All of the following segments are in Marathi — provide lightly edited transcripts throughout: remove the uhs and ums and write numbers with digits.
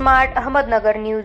Smart Ahmednagar news.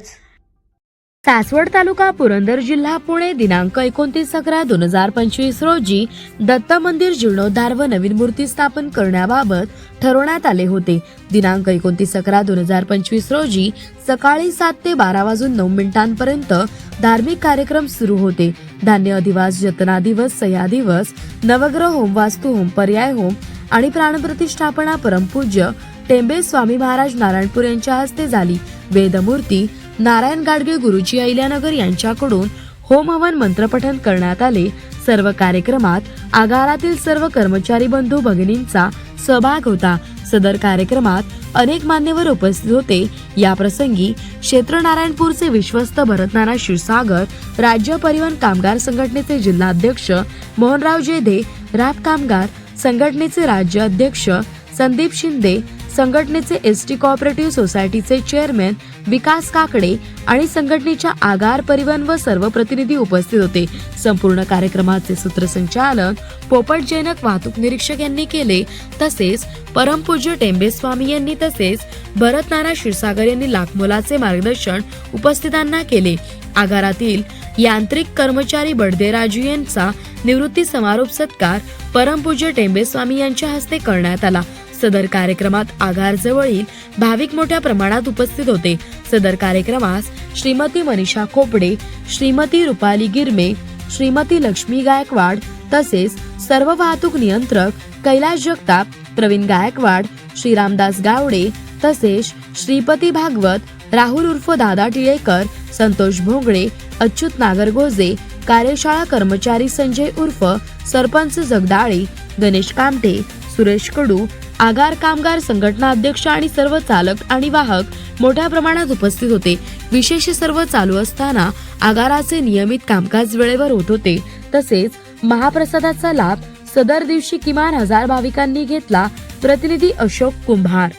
सासवड तालुका पुरंदर जिल्हा पुणे दिनांक 29/11/2025 रोजी दत्त मंदिर जीर्णोद्धार व नवीन मूर्ती स्थापन करण्याबाबत ठरवण्यात आले होते। दिनांक 29/11/2025 रोजी सकाळी 7 ते 12:09 पर्यंत धार्मिक कार्यक्रम सुरू होते। धान्य अधिवास, जतना दिवस, सह्या दिवस, नवग्रह होम, वास्तु होम, पर्याय होम आणि प्राणप्रतिष्ठापना परमपूज्य टेंबे स्वामी महाराज नारायणपूर यांच्या हस्ते झाली। वेदमूर्ती नारायण गाडगे गुरुजी अहिल्यानगर यांच्याकडून होम हवन मंत्रपठण करण्यात आले। सर्व कार्यक्रमात आगारातील सर्व कर्मचारी बंधू भगिनींचा सहभाग होता। सदर कार्यक्रमात अनेक मान्यवर उपस्थित होते। या प्रसंगी क्षेत्र नारायणपूरचे विश्वस्त भरतनाना क्षीरसागर, राज्य परिवहन कामगार संघटनेचे जिल्हाध्यक्ष मोहनराव जेधे, राब कामगार संघटनेचे राज्य अध्यक्ष संदीप शिंदे, संघटनेचे एसटी कोऑपरेटिव्ह सोसायटीचे चेअरमॅन विकास काकडे आणि संघटनेच्या आगार, परिवहन व सर्व प्रतिनिधी उपस्थित होते। संपूर्ण कार्यक्रमाचे सूत्रसंचालन पोपट जैनक वाहतूक निरीक्षक यांनी केले। तसेच परमपूज्य टेंबे स्वामी यांनी तसेच भरतनाना क्षीरसागर यांनी लाखमोलाचे मार्गदर्शन उपस्थितांना केले। आगारातील यांत्रिक कर्मचारी बडदेराजू यांचा निवृत्ती समारोप सत्कार परमपूज्य टेंबे स्वामी यांच्या हस्ते करण्यात आला। सदर कार्यक्रमात आगार जवळील भाविक मोठ्या प्रमाणात उपस्थित होते। सदर कार्यक्रमास श्रीमती मनीषा खोपडे, श्रीमती रुपाली गिरमे, श्रीमती लक्ष्मी गायकवाड तसेच सर्व वाहतूक नियंत्रक कैलास जगताप, प्रवीण गायकवाड, श्रीरामदास गावडे तसेच श्रीपती भागवत, राहुल उर्फ दादा टिळेकर, संतोष भोंगळे, अच्युत नागरगोजे, कार्यशाळा कर्मचारी संजय उर्फ सरपंच जगदाळे, गणेश कामटे, सुरेश कडू, आगार कामगार संघटना अध्यक्ष आणि सर्व चालक आणि वाहक मोठ्या प्रमाणात उपस्थित होते। विशेष सर्व चालू असताना आगाराचे नियमित कामकाज वेळेवर होत होते। तसेच महाप्रसादाचा लाभ सदर दिवशी किमान 1000 भाविकांनी घेतला। प्रतिनिधी अशोक कुंभार।